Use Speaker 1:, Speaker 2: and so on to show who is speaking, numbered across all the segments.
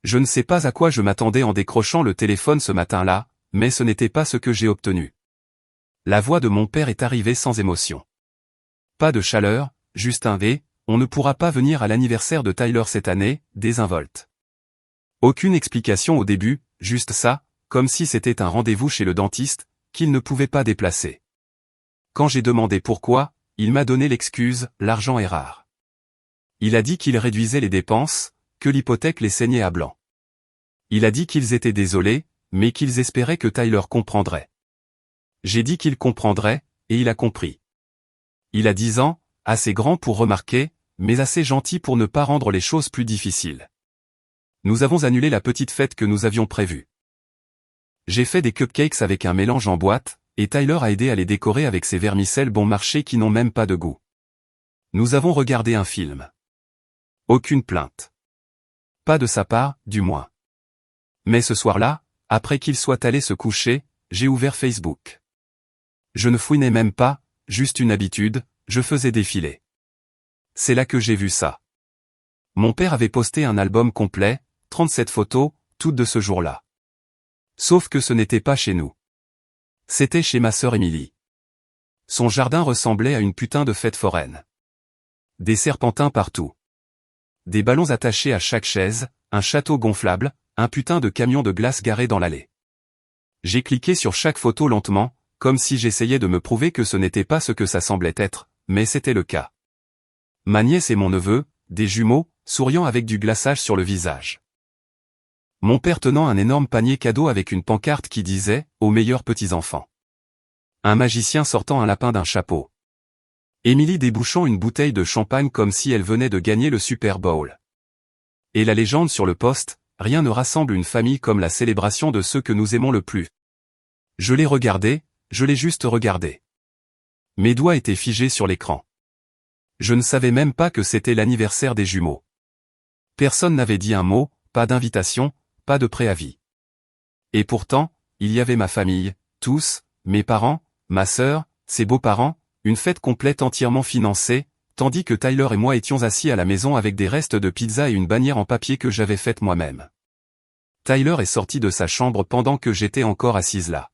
Speaker 1: Je ne sais pas à quoi je m'attendais en décrochant le téléphone ce matin-là, mais ce n'était pas ce que j'ai obtenu. La voix de mon père est arrivée sans émotion. Pas de chaleur, juste un V, on ne pourra pas venir à l'anniversaire de Tyler cette année, désinvolte. Aucune explication au début, juste ça, comme si c'était un rendez-vous chez le dentiste, qu'il ne pouvait pas déplacer. Quand j'ai demandé pourquoi, il m'a donné l'excuse, l'argent est rare. Il a dit qu'il réduisait les dépenses, que l'hypothèque les saignait à blanc. Il a dit qu'ils étaient désolés, mais qu'ils espéraient que Tyler comprendrait. J'ai dit qu'il comprendrait, et il a compris. Il a 10 ans, assez grand pour remarquer, mais assez gentil pour ne pas rendre les choses plus difficiles. Nous avons annulé la petite fête que nous avions prévue. J'ai fait des cupcakes avec un mélange en boîte, et Tyler a aidé à les décorer avec ses vermicelles bon marché qui n'ont même pas de goût. Nous avons regardé un film. Aucune plainte. Pas de sa part, du moins. Mais ce soir-là, après qu'il soit allé se coucher, j'ai ouvert Facebook. Je ne fouinais même pas, juste une habitude, je faisais défiler. C'est là que j'ai vu ça. Mon père avait posté un album complet, 37 photos, toutes de ce jour-là. Sauf que ce n'était pas chez nous. C'était chez ma sœur Émilie. Son jardin ressemblait à une putain de fête foraine. Des serpentins partout. Des ballons attachés à chaque chaise, un château gonflable, un putain de camion de glace garé dans l'allée. J'ai cliqué sur chaque photo lentement, comme si j'essayais de me prouver que ce n'était pas ce que ça semblait être, mais c'était le cas. Ma nièce et mon neveu, des jumeaux, souriant avec du glaçage sur le visage. Mon père tenant un énorme panier cadeau avec une pancarte qui disait « Aux meilleurs petits-enfants ». Un magicien sortant un lapin d'un chapeau. Émilie débouchant une bouteille de champagne comme si elle venait de gagner le Super Bowl. Et la légende sur le poste, rien ne rassemble une famille comme la célébration de ceux que nous aimons le plus. Je l'ai regardé, je l'ai juste regardé. Mes doigts étaient figés sur l'écran. Je ne savais même pas que c'était l'anniversaire des jumeaux. Personne n'avait dit un mot, pas d'invitation, pas de préavis. Et pourtant, il y avait ma famille, tous, mes parents, ma sœur, ses beaux-parents, une fête complète entièrement financée, tandis que Tyler et moi étions assis à la maison avec des restes de pizza et une bannière en papier que j'avais faite moi-même. Tyler est sorti de sa chambre pendant que j'étais encore assise là.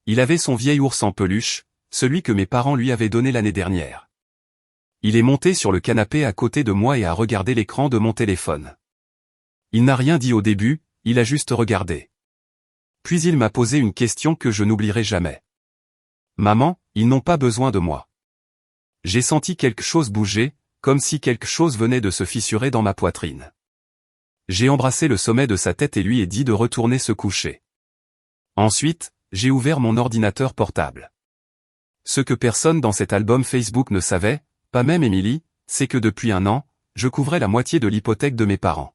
Speaker 1: Il avait son vieil ours en peluche, celui que mes parents lui avaient donné l'année dernière. Il est monté sur le canapé à côté de moi et a regardé l'écran de mon téléphone. Il n'a rien dit au début, il a juste regardé. Puis il m'a posé une question que je n'oublierai jamais. Maman, ils n'ont pas besoin de moi. J'ai senti quelque chose bouger, comme si quelque chose venait de se fissurer dans ma poitrine. J'ai embrassé le sommet de sa tête et lui ai dit de retourner se coucher. Ensuite, j'ai ouvert mon ordinateur portable. Ce que personne dans cet album Facebook ne savait, pas même Émilie, c'est que depuis un an, je couvrais la moitié de l'hypothèque de mes parents.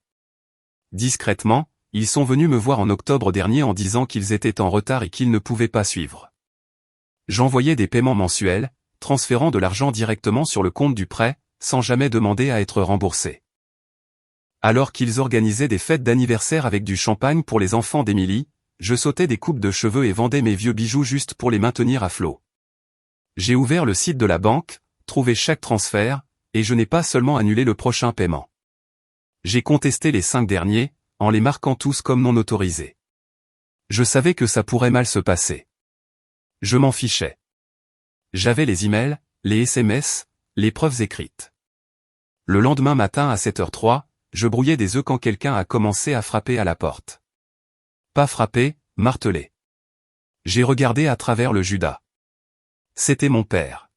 Speaker 1: Discrètement, ils sont venus me voir en octobre dernier en disant qu'ils étaient en retard et qu'ils ne pouvaient pas suivre. J'envoyais des paiements mensuels, transférant de l'argent directement sur le compte du prêt, sans jamais demander à être remboursé. Alors qu'ils organisaient des fêtes d'anniversaire avec du champagne pour les enfants d'Émilie, je sautais des coupes de cheveux et vendais mes vieux bijoux juste pour les maintenir à flot. J'ai ouvert le site de la banque, trouvé chaque transfert, et je n'ai pas seulement annulé le prochain paiement. J'ai contesté les 5 derniers, en les marquant tous comme non autorisés. Je savais que ça pourrait mal se passer. Je m'en fichais. J'avais les emails, les SMS, les preuves écrites. Le lendemain matin à 7h03, je brouillais des œufs quand quelqu'un a commencé à frapper à la porte. Pas frapper, marteler. J'ai regardé à travers le Judas. C'était mon père.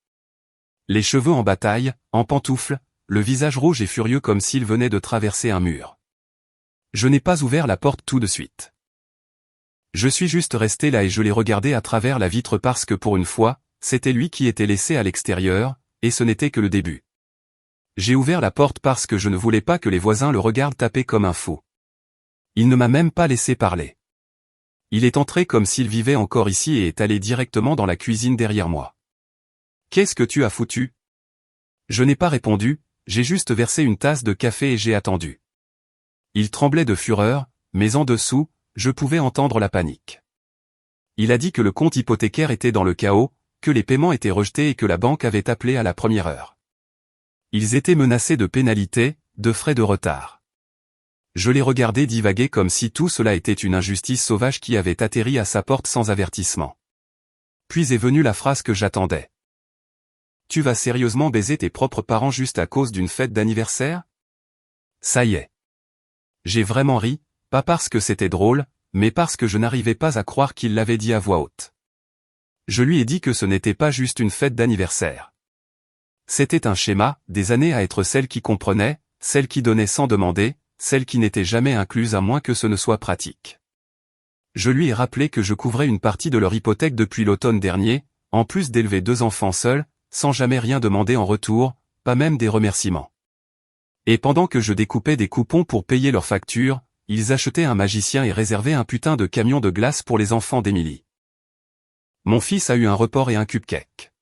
Speaker 1: Les cheveux en bataille, en pantoufles, le visage rouge et furieux comme s'il venait de traverser un mur. Je n'ai pas ouvert la porte tout de suite. Je suis juste resté là et je l'ai regardé à travers la vitre parce que pour une fois, c'était lui qui était laissé à l'extérieur, et ce n'était que le début. J'ai ouvert la porte parce que je ne voulais pas que les voisins le regardent taper comme un fou. Il ne m'a même pas laissé parler. Il est entré comme s'il vivait encore ici et est allé directement dans la cuisine derrière moi. « Qu'est-ce que tu as foutu ?» Je n'ai pas répondu, j'ai juste versé une tasse de café et j'ai attendu. Il tremblait de fureur, mais en dessous, je pouvais entendre la panique. Il a dit que le compte hypothécaire était dans le chaos, que les paiements étaient rejetés et que la banque avait appelé à la première heure. Ils étaient menacés de pénalités, de frais de retard. Je l'ai regardé divaguer comme si tout cela était une injustice sauvage qui avait atterri à sa porte sans avertissement. Puis est venue la phrase que j'attendais. Tu vas sérieusement baiser tes propres parents juste à cause d'une fête d'anniversaire? Ça y est. J'ai vraiment ri, pas parce que c'était drôle, mais parce que je n'arrivais pas à croire qu'il l'avait dit à voix haute. Je lui ai dit que ce n'était pas juste une fête d'anniversaire. C'était un schéma, des années à être celle qui comprenait, celle qui donnait sans demander, celle qui n'était jamais incluse à moins que ce ne soit pratique. Je lui ai rappelé que je couvrais une partie de leur hypothèque depuis l'automne dernier, en plus d'élever 2 enfants seuls, sans jamais rien demander en retour, pas même des remerciements. Et pendant que je découpais des coupons pour payer leurs factures, ils achetaient un magicien et réservaient un putain de camion de glace pour les enfants d'Emily. Mon fils a eu un report et un cupcake.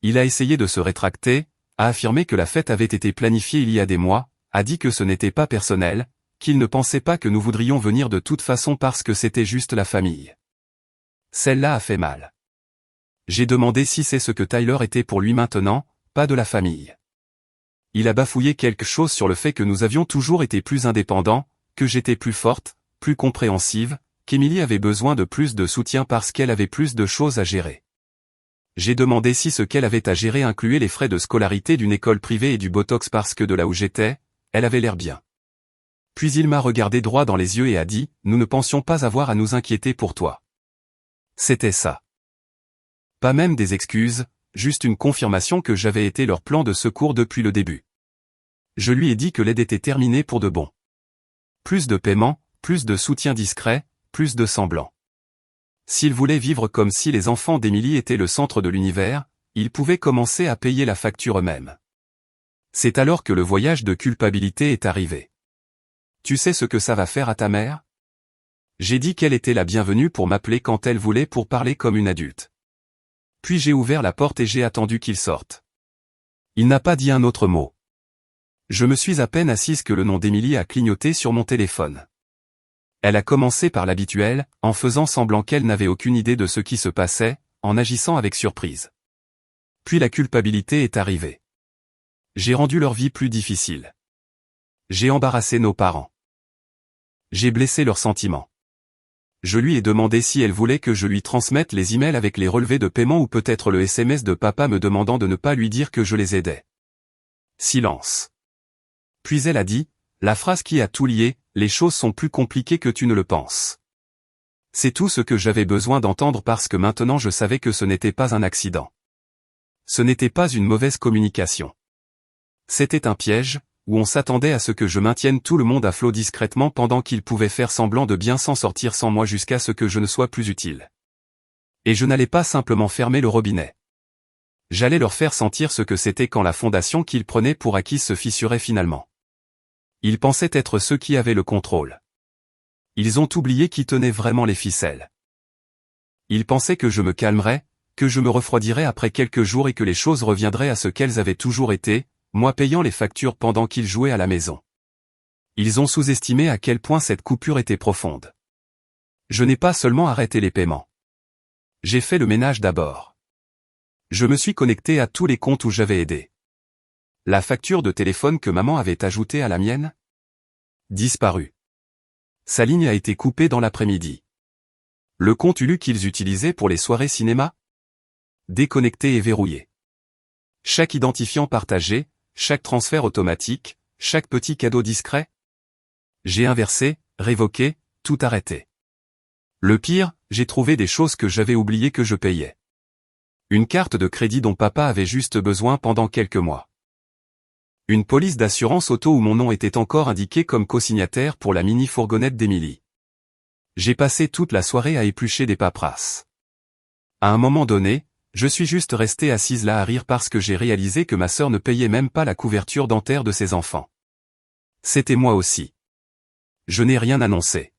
Speaker 1: Il a essayé de se rétracter, a affirmé que la fête avait été planifiée il y a des mois, a dit que ce n'était pas personnel, qu'il ne pensait pas que nous voudrions venir de toute façon parce que c'était juste la famille. Celle-là a fait mal. J'ai demandé si c'est ce que Tyler était pour lui maintenant, pas de la famille. Il a bafouillé quelque chose sur le fait que nous avions toujours été plus indépendants, que j'étais plus forte, plus compréhensive, qu'Emily avait besoin de plus de soutien parce qu'elle avait plus de choses à gérer. J'ai demandé si ce qu'elle avait à gérer incluait les frais de scolarité d'une école privée et du Botox parce que de là où j'étais, elle avait l'air bien. Puis il m'a regardé droit dans les yeux et a dit, nous ne pensions pas avoir à nous inquiéter pour toi. C'était ça. Pas même des excuses, juste une confirmation que j'avais été leur plan de secours depuis le début. Je lui ai dit que l'aide était terminée pour de bon. Plus de paiement, plus de soutien discret, plus de semblant. S'ils voulaient vivre comme si les enfants d'Emily étaient le centre de l'univers, ils pouvaient commencer à payer la facture eux-mêmes. C'est alors que le voyage de culpabilité est arrivé. Tu sais ce que ça va faire à ta mère? J'ai dit qu'elle était la bienvenue pour m'appeler quand elle voulait pour parler comme une adulte. Puis j'ai ouvert la porte et j'ai attendu qu'il sorte. Il n'a pas dit un autre mot. Je me suis à peine assise que le nom d'Emily a clignoté sur mon téléphone. Elle a commencé par l'habituel, en faisant semblant qu'elle n'avait aucune idée de ce qui se passait, en agissant avec surprise. Puis la culpabilité est arrivée. J'ai rendu leur vie plus difficile. J'ai embarrassé nos parents. J'ai blessé leurs sentiments. Je lui ai demandé si elle voulait que je lui transmette les emails avec les relevés de paiement ou peut-être le SMS de papa me demandant de ne pas lui dire que je les aidais. Silence. Puis elle a dit, la phrase qui a tout lié, les choses sont plus compliquées que tu ne le penses. C'est tout ce que j'avais besoin d'entendre parce que maintenant je savais que ce n'était pas un accident. Ce n'était pas une mauvaise communication. C'était un piège, où on s'attendait à ce que je maintienne tout le monde à flot discrètement pendant qu'ils pouvaient faire semblant de bien s'en sortir sans moi jusqu'à ce que je ne sois plus utile. Et je n'allais pas simplement fermer le robinet. J'allais leur faire sentir ce que c'était quand la fondation qu'ils prenaient pour acquis se fissurait finalement. Ils pensaient être ceux qui avaient le contrôle. Ils ont oublié qui tenait vraiment les ficelles. Ils pensaient que je me calmerais, que je me refroidirais après quelques jours et que les choses reviendraient à ce qu'elles avaient toujours été, moi payant les factures pendant qu'ils jouaient à la maison. Ils ont sous-estimé à quel point cette coupure était profonde. Je n'ai pas seulement arrêté les paiements. J'ai fait le ménage d'abord. Je me suis connecté à tous les comptes où j'avais aidé. La facture de téléphone que maman avait ajoutée à la mienne? Disparue. Sa ligne a été coupée dans l'après-midi. Le compte Hulu qu'ils utilisaient pour les soirées cinéma? Déconnecté et verrouillé. Chaque identifiant partagé, chaque transfert automatique, chaque petit cadeau discret? J'ai inversé, révoqué, tout arrêté. Le pire, j'ai trouvé des choses que j'avais oublié que je payais. Une carte de crédit dont papa avait juste besoin pendant quelques mois. Une police d'assurance auto où mon nom était encore indiqué comme co-signataire pour la mini-fourgonnette d'Emily. J'ai passé toute la soirée à éplucher des paperasses. À un moment donné, je suis juste restée assise là à rire parce que j'ai réalisé que ma sœur ne payait même pas la couverture dentaire de ses enfants. C'était moi aussi. Je n'ai rien annoncé.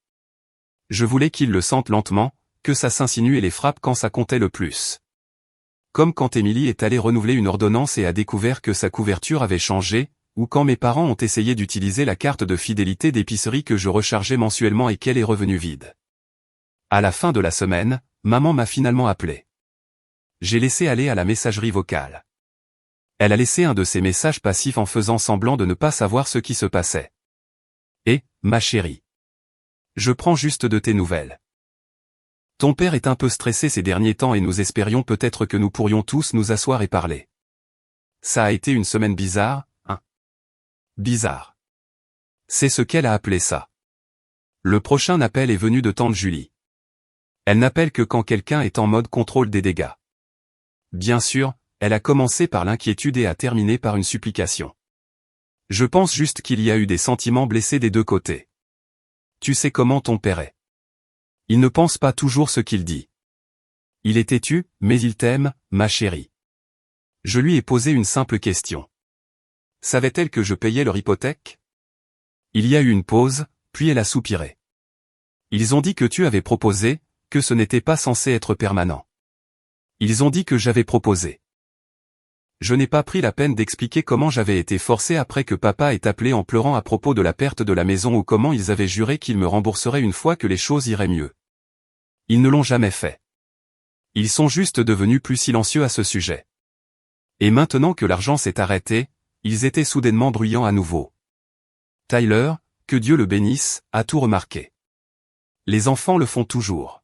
Speaker 1: Je voulais qu'ils le sentent lentement, que ça s'insinue et les frappe quand ça comptait le plus. Comme quand Emily est allée renouveler une ordonnance et a découvert que sa couverture avait changé, ou quand mes parents ont essayé d'utiliser la carte de fidélité d'épicerie que je rechargeais mensuellement et qu'elle est revenue vide. À la fin de la semaine, maman m'a finalement appelé. J'ai laissé aller à la messagerie vocale. Elle a laissé un de ses messages passifs en faisant semblant de ne pas savoir ce qui se passait. Et, ma chérie. Je prends juste de tes nouvelles. Ton père est un peu stressé ces derniers temps et nous espérions peut-être que nous pourrions tous nous asseoir et parler. Ça a été une semaine bizarre, hein? Bizarre. C'est ce qu'elle a appelé ça. Le prochain appel est venu de tante Julie. Elle n'appelle que quand quelqu'un est en mode contrôle des dégâts. Bien sûr, elle a commencé par l'inquiétude et a terminé par une supplication. Je pense juste qu'il y a eu des sentiments blessés des deux côtés. Tu sais comment ton père est. Il ne pense pas toujours ce qu'il dit. Il est têtu, mais il t'aime, ma chérie. Je lui ai posé une simple question. Savait-elle que je payais leur hypothèque? Il y a eu une pause, puis elle a soupiré. Ils ont dit que tu avais proposé, que ce n'était pas censé être permanent. Ils ont dit que j'avais proposé. Je n'ai pas pris la peine d'expliquer comment j'avais été forcé après que papa ait appelé en pleurant à propos de la perte de la maison ou comment ils avaient juré qu'ils me rembourseraient une fois que les choses iraient mieux. Ils ne l'ont jamais fait. Ils sont juste devenus plus silencieux à ce sujet. Et maintenant que l'argent s'est arrêté, ils étaient soudainement bruyants à nouveau. Tyler, que Dieu le bénisse, a tout remarqué. Les enfants le font toujours.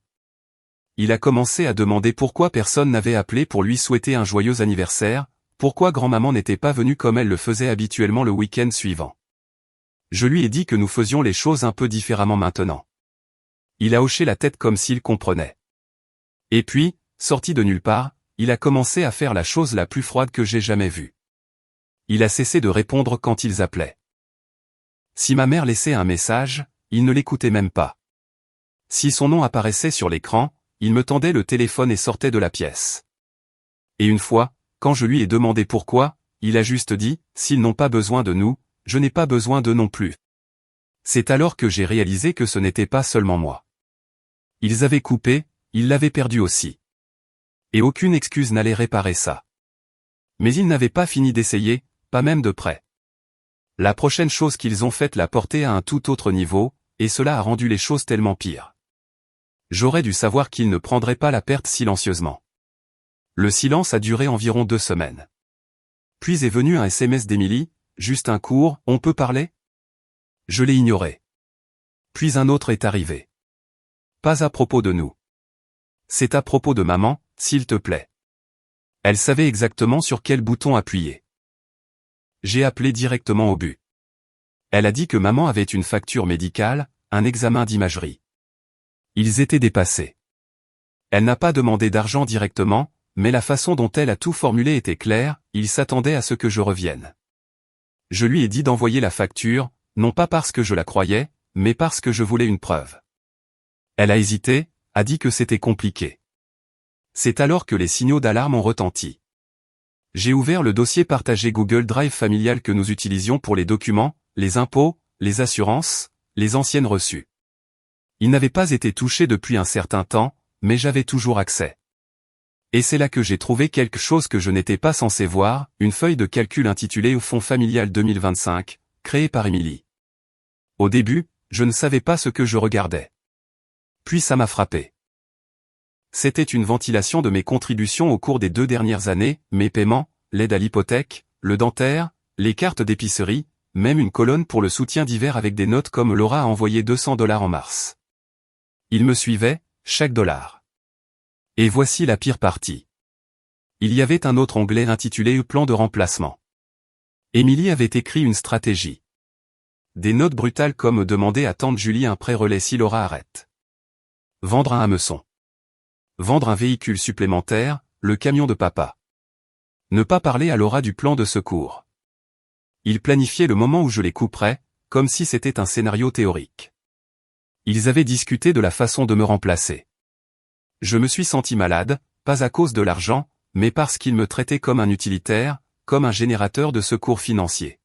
Speaker 1: Il a commencé à demander pourquoi personne n'avait appelé pour lui souhaiter un joyeux anniversaire, pourquoi grand-maman n'était pas venue comme elle le faisait habituellement le week-end suivant. Je lui ai dit que nous faisions les choses un peu différemment maintenant. Il a hoché la tête comme s'il comprenait. Et puis, sorti de nulle part, il a commencé à faire la chose la plus froide que j'ai jamais vue. Il a cessé de répondre quand ils appelaient. Si ma mère laissait un message, il ne l'écoutait même pas. Si son nom apparaissait sur l'écran, il me tendait le téléphone et sortait de la pièce. Et une fois, quand je lui ai demandé pourquoi, il a juste dit, s'ils n'ont pas besoin de nous, je n'ai pas besoin d'eux non plus. C'est alors que j'ai réalisé que ce n'était pas seulement moi. Ils avaient coupé, ils l'avaient perdu aussi. Et aucune excuse n'allait réparer ça. Mais ils n'avaient pas fini d'essayer, pas même de près. La prochaine chose qu'ils ont faite l'a porté à un tout autre niveau, et cela a rendu les choses tellement pires. J'aurais dû savoir qu'ils ne prendraient pas la perte silencieusement. Le silence a duré environ 2 semaines. Puis est venu un SMS d'Emily, juste un court « On peut parler ?» Je l'ai ignoré. Puis un autre est arrivé. Pas à propos de nous. C'est à propos de maman, s'il te plaît. Elle savait exactement sur quel bouton appuyer. J'ai appelé directement au but. Elle a dit que maman avait une facture médicale, un examen d'imagerie. Ils étaient dépassés. Elle n'a pas demandé d'argent directement, mais la façon dont elle a tout formulé était claire, il s'attendait à ce que je revienne. Je lui ai dit d'envoyer la facture, non pas parce que je la croyais, mais parce que je voulais une preuve. Elle a hésité, a dit que c'était compliqué. C'est alors que les signaux d'alarme ont retenti. J'ai ouvert le dossier partagé Google Drive familial que nous utilisions pour les documents, les impôts, les assurances, les anciennes reçues. Il n'avait pas été touché depuis un certain temps, mais j'avais toujours accès. Et c'est là que j'ai trouvé quelque chose que je n'étais pas censé voir, une feuille de calcul intitulée Au Fonds familial 2025, créée par Emily. Au début, je ne savais pas ce que je regardais. Puis ça m'a frappé. C'était une ventilation de mes contributions au cours des 2 dernières années, mes paiements, l'aide à l'hypothèque, le dentaire, les cartes d'épicerie, même une colonne pour le soutien d'hiver avec des notes comme Laura a envoyé $200 en mars. Il me suivait, chaque dollar. Et voici la pire partie. Il y avait un autre onglet intitulé Plan de remplacement. Emily avait écrit une stratégie. Des notes brutales comme demander à tante Julie un prêt relais si Laura arrête. Vendre un hameçon. Vendre un véhicule supplémentaire, le camion de papa. Ne pas parler à Laura du plan de secours. Ils planifiaient le moment où je les couperais, comme si c'était un scénario théorique. Ils avaient discuté de la façon de me remplacer. Je me suis senti malade, pas à cause de l'argent, mais parce qu'ils me traitaient comme un utilitaire, comme un générateur de secours financiers.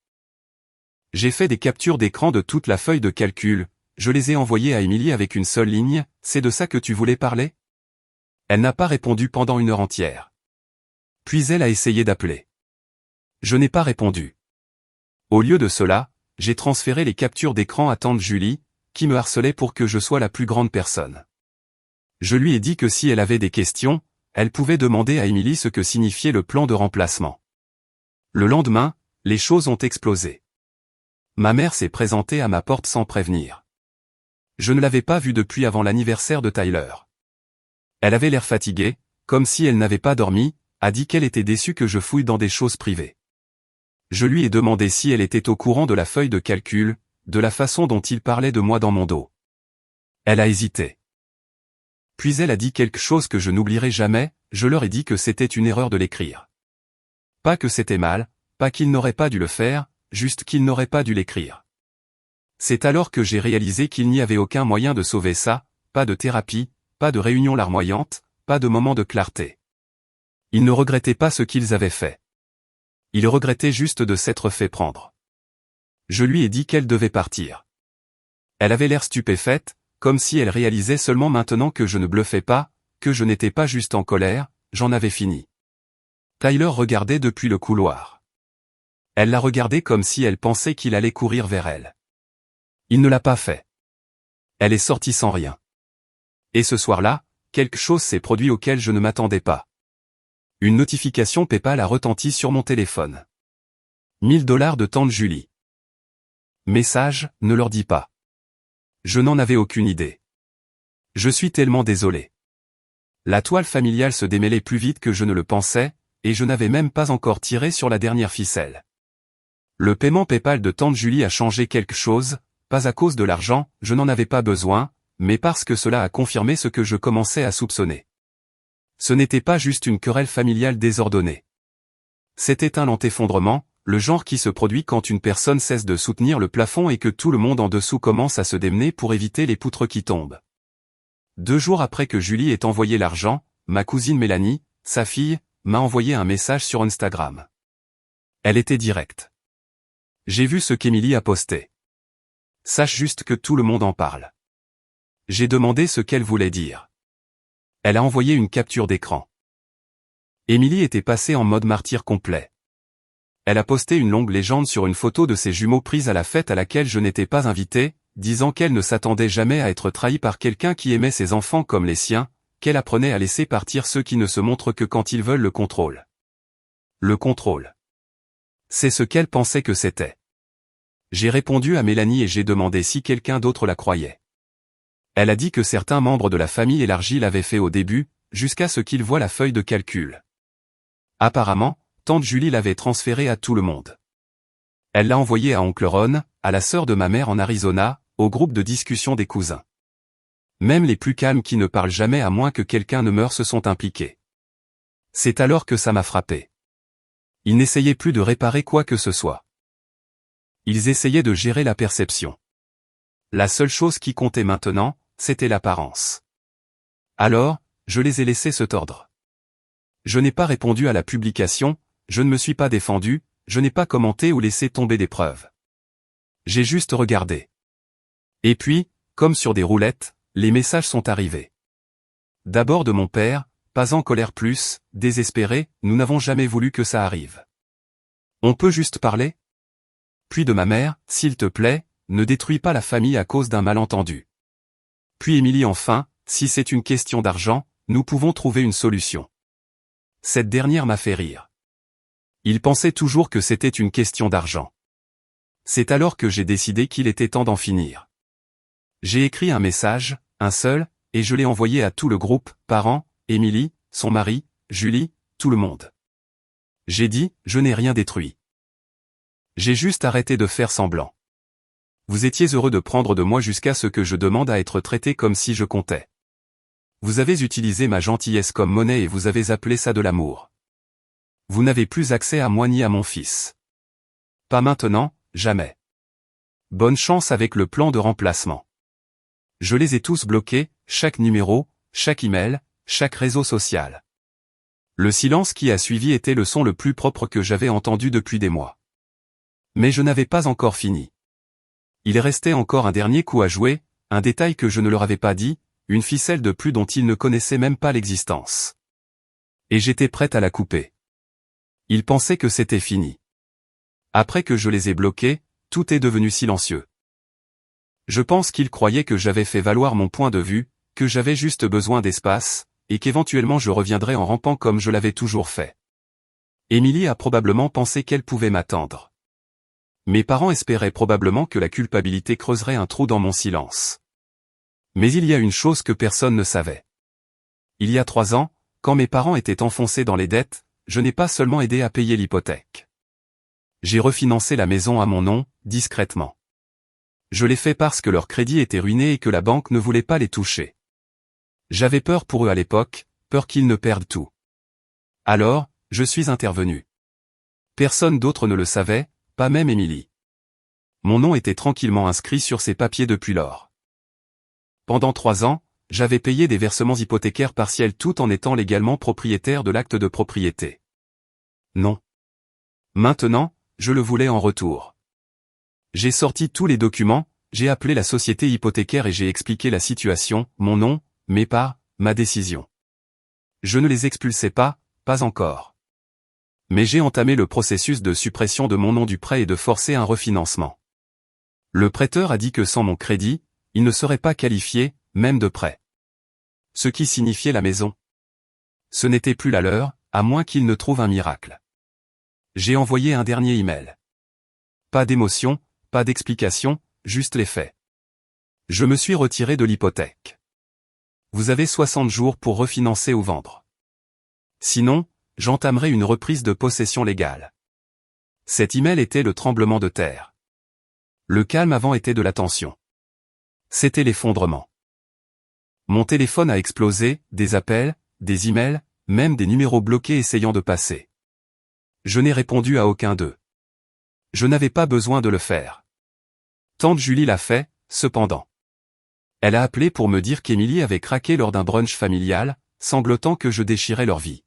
Speaker 1: J'ai fait des captures d'écran de toute la feuille de calcul, je les ai envoyées à Emily avec une seule ligne, « C'est de ça que tu voulais parler ?» Elle n'a pas répondu pendant 1 heure entière. Puis elle a essayé d'appeler. Je n'ai pas répondu. Au lieu de cela, j'ai transféré les captures d'écran à tante Julie, qui me harcelait pour que je sois la plus grande personne. Je lui ai dit que si elle avait des questions, elle pouvait demander à Emily ce que signifiait le plan de remplacement. Le lendemain, les choses ont explosé. Ma mère s'est présentée à ma porte sans prévenir. Je ne l'avais pas vue depuis avant l'anniversaire de Tyler. Elle avait l'air fatiguée, comme si elle n'avait pas dormi, a dit qu'elle était déçue que je fouille dans des choses privées. Je lui ai demandé si elle était au courant de la feuille de calcul, de la façon dont il parlait de moi dans mon dos. Elle a hésité. Puis elle a dit quelque chose que je n'oublierai jamais, je leur ai dit que c'était une erreur de l'écrire. Pas que c'était mal, pas qu'il n'aurait pas dû le faire, juste qu'il n'aurait pas dû l'écrire. C'est alors que j'ai réalisé qu'il n'y avait aucun moyen de sauver ça, pas de thérapie, pas de réunion larmoyante, pas de moment de clarté. Ils ne regrettaient pas ce qu'ils avaient fait. Ils regrettaient juste de s'être fait prendre. Je lui ai dit qu'elle devait partir. Elle avait l'air stupéfaite, comme si elle réalisait seulement maintenant que je ne bluffais pas, que je n'étais pas juste en colère, j'en avais fini. Tyler regardait depuis le couloir. Elle l'a regardé comme si elle pensait qu'il allait courir vers elle. Il ne l'a pas fait. Elle est sortie sans rien. Et ce soir-là, quelque chose s'est produit auquel je ne m'attendais pas. Une notification PayPal a retenti sur mon téléphone. 1000 $ de tante Julie. Message, ne leur dis pas. Je n'en avais aucune idée. Je suis tellement désolé. La toile familiale se démêlait plus vite que je ne le pensais, et je n'avais même pas encore tiré sur la dernière ficelle. Le paiement PayPal de tante Julie a changé quelque chose, pas à cause de l'argent, je n'en avais pas besoin, mais parce que cela a confirmé ce que je commençais à soupçonner. Ce n'était pas juste une querelle familiale désordonnée. C'était un lent effondrement, le genre qui se produit quand une personne cesse de soutenir le plafond et que tout le monde en dessous commence à se démener pour éviter les poutres qui tombent. 2 jours après que Julie ait envoyé l'argent, ma cousine Mélanie, sa fille, m'a envoyé un message sur Instagram. Elle était directe. J'ai vu ce qu'Emily a posté. Sache juste que tout le monde en parle. J'ai demandé ce qu'elle voulait dire. Elle a envoyé une capture d'écran. Emily était passée en mode martyr complet. Elle a posté une longue légende sur une photo de ses jumeaux prise à la fête à laquelle je n'étais pas invité, disant qu'elle ne s'attendait jamais à être trahie par quelqu'un qui aimait ses enfants comme les siens, qu'elle apprenait à laisser partir ceux qui ne se montrent que quand ils veulent le contrôle. Le contrôle. C'est ce qu'elle pensait que c'était. J'ai répondu à Mélanie et j'ai demandé si quelqu'un d'autre la croyait. Elle a dit que certains membres de la famille élargie l'avaient fait au début, jusqu'à ce qu'ils voient la feuille de calcul. Apparemment, tante Julie l'avait transféré à tout le monde. Elle l'a envoyé à oncle Ron, à la sœur de ma mère en Arizona, au groupe de discussion des cousins. Même les plus calmes qui ne parlent jamais à moins que quelqu'un ne meure se sont impliqués. C'est alors que ça m'a frappé. Ils n'essayaient plus de réparer quoi que ce soit. Ils essayaient de gérer la perception. La seule chose qui comptait maintenant, c'était l'apparence. Alors, je les ai laissés se tordre. Je n'ai pas répondu à la publication, je ne me suis pas défendu, je n'ai pas commenté ou laissé tomber des preuves. J'ai juste regardé. Et puis, comme sur des roulettes, les messages sont arrivés. D'abord de mon père, pas en colère plus, désespéré, nous n'avons jamais voulu que ça arrive. On peut juste parler? Puis de ma mère, s'il te plaît, ne détruis pas la famille à cause d'un malentendu. Puis Emily enfin, si c'est une question d'argent, nous pouvons trouver une solution. Cette dernière m'a fait rire. Il pensait toujours que c'était une question d'argent. C'est alors que j'ai décidé qu'il était temps d'en finir. J'ai écrit un message, un seul, et je l'ai envoyé à tout le groupe, parents, Emily, son mari, Julie, tout le monde. J'ai dit, je n'ai rien détruit. J'ai juste arrêté de faire semblant. Vous étiez heureux de prendre de moi jusqu'à ce que je demande à être traité comme si je comptais. Vous avez utilisé ma gentillesse comme monnaie et vous avez appelé ça de l'amour. Vous n'avez plus accès à moi ni à mon fils. Pas maintenant, jamais. Bonne chance avec le plan de remplacement. Je les ai tous bloqués, chaque numéro, chaque email, chaque réseau social. Le silence qui a suivi était le son le plus propre que j'avais entendu depuis des mois. Mais je n'avais pas encore fini. Il restait encore un dernier coup à jouer, un détail que je ne leur avais pas dit, une ficelle de plus dont ils ne connaissaient même pas l'existence. Et j'étais prête à la couper. Ils pensaient que c'était fini. Après que je les ai bloqués, tout est devenu silencieux. Je pense qu'ils croyaient que j'avais fait valoir mon point de vue, que j'avais juste besoin d'espace, et qu'éventuellement je reviendrais en rampant comme je l'avais toujours fait. Emily a probablement pensé qu'elle pouvait m'attendre. Mes parents espéraient probablement que la culpabilité creuserait un trou dans mon silence. Mais il y a une chose que personne ne savait. Il y a 3 ans, quand mes parents étaient enfoncés dans les dettes, je n'ai pas seulement aidé à payer l'hypothèque. J'ai refinancé la maison à mon nom, discrètement. Je l'ai fait parce que leur crédit était ruiné et que la banque ne voulait pas les toucher. J'avais peur pour eux à l'époque, peur qu'ils ne perdent tout. Alors, je suis intervenu. Personne d'autre ne le savait, pas même Émilie. Mon nom était tranquillement inscrit sur ses papiers depuis lors. Pendant 3 ans, j'avais payé des versements hypothécaires partiels tout en étant légalement propriétaire de l'acte de propriété. Non. Maintenant, je le voulais en retour. J'ai sorti tous les documents, j'ai appelé la société hypothécaire et j'ai expliqué la situation, mon nom, mes parts, ma décision. Je ne les expulsais pas encore. Mais j'ai entamé le processus de suppression de mon nom du prêt et de forcer un refinancement. Le prêteur a dit que sans mon crédit, il ne serait pas qualifié, même de prêt. Ce qui signifiait la maison. Ce n'était plus la leur, à moins qu'il ne trouve un miracle. J'ai envoyé un dernier email. Pas d'émotion, pas d'explication, juste les faits. Je me suis retiré de l'hypothèque. Vous avez 60 jours pour refinancer ou vendre. Sinon, j'entamerai une reprise de possession légale. Cet email était le tremblement de terre. Le calme avant était de la tension. C'était l'effondrement. Mon téléphone a explosé, des appels, des emails, même des numéros bloqués essayant de passer. Je n'ai répondu à aucun d'eux. Je n'avais pas besoin de le faire. Tante Julie l'a fait, cependant. Elle a appelé pour me dire qu'Émilie avait craqué lors d'un brunch familial, sanglotant que je déchirais leur vie.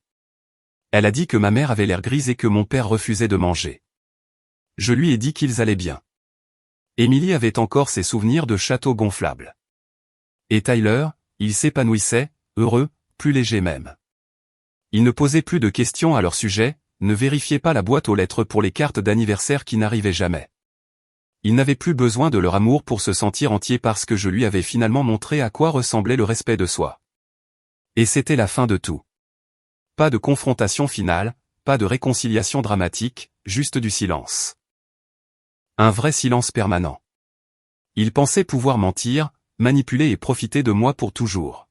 Speaker 1: Elle a dit que ma mère avait l'air grise et que mon père refusait de manger. Je lui ai dit qu'ils allaient bien. Émilie avait encore ses souvenirs de château gonflable. Et Tyler, il s'épanouissait, heureux, plus léger même. Il ne posait plus de questions à leur sujet, ne vérifiait pas la boîte aux lettres pour les cartes d'anniversaire qui n'arrivaient jamais. Il n'avait plus besoin de leur amour pour se sentir entier parce que je lui avais finalement montré à quoi ressemblait le respect de soi. Et c'était la fin de tout. Pas de confrontation finale, pas de réconciliation dramatique, juste du silence. Un vrai silence permanent. Ils pensaient pouvoir mentir, manipuler et profiter de moi pour toujours.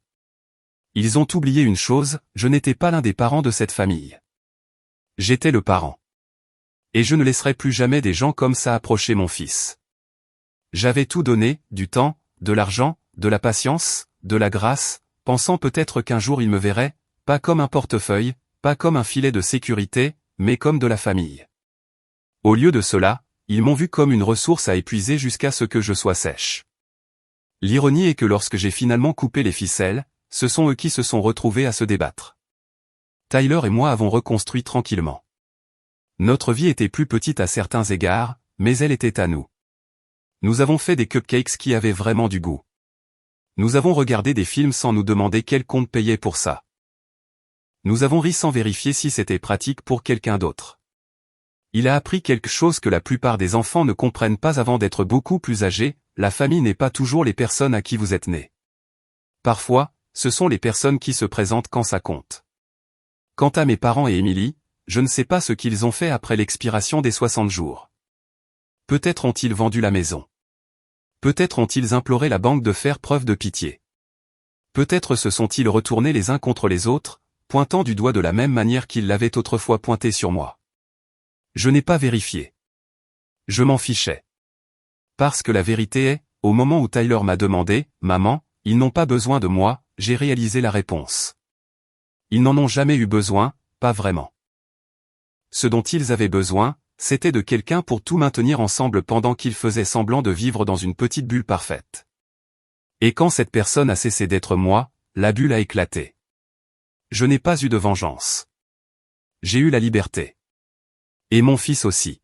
Speaker 1: Ils ont oublié une chose, je n'étais pas l'un des parents de cette famille. J'étais le parent. Et je ne laisserai plus jamais des gens comme ça approcher mon fils. J'avais tout donné, du temps, de l'argent, de la patience, de la grâce, pensant peut-être qu'un jour il me verrait, pas comme un portefeuille, pas comme un filet de sécurité, mais comme de la famille. Au lieu de cela, ils m'ont vu comme une ressource à épuiser jusqu'à ce que je sois sèche. L'ironie est que lorsque j'ai finalement coupé les ficelles, ce sont eux qui se sont retrouvés à se débattre. Tyler et moi avons reconstruit tranquillement. Notre vie était plus petite à certains égards, mais elle était à nous. Nous avons fait des cupcakes qui avaient vraiment du goût. Nous avons regardé des films sans nous demander quel compte payait pour ça. Nous avons ri sans vérifier si c'était pratique pour quelqu'un d'autre. Il a appris quelque chose que la plupart des enfants ne comprennent pas avant d'être beaucoup plus âgés, la famille n'est pas toujours les personnes à qui vous êtes nés. Parfois, ce sont les personnes qui se présentent quand ça compte. Quant à mes parents et Émilie, je ne sais pas ce qu'ils ont fait après l'expiration des 60 jours. Peut-être ont-ils vendu la maison. Peut-être ont-ils imploré la banque de faire preuve de pitié. Peut-être se sont-ils retournés les uns contre les autres, pointant du doigt de la même manière qu'ils l'avaient autrefois pointé sur moi. Je n'ai pas vérifié. Je m'en fichais. Parce que la vérité est, au moment où Tyler m'a demandé, « Maman, ils n'ont pas besoin de moi », j'ai réalisé la réponse. Ils n'en ont jamais eu besoin, pas vraiment. Ce dont ils avaient besoin, c'était de quelqu'un pour tout maintenir ensemble pendant qu'ils faisaient semblant de vivre dans une petite bulle parfaite. Et quand cette personne a cessé d'être moi, la bulle a éclaté. Je n'ai pas eu de vengeance. J'ai eu la liberté. Et mon fils aussi.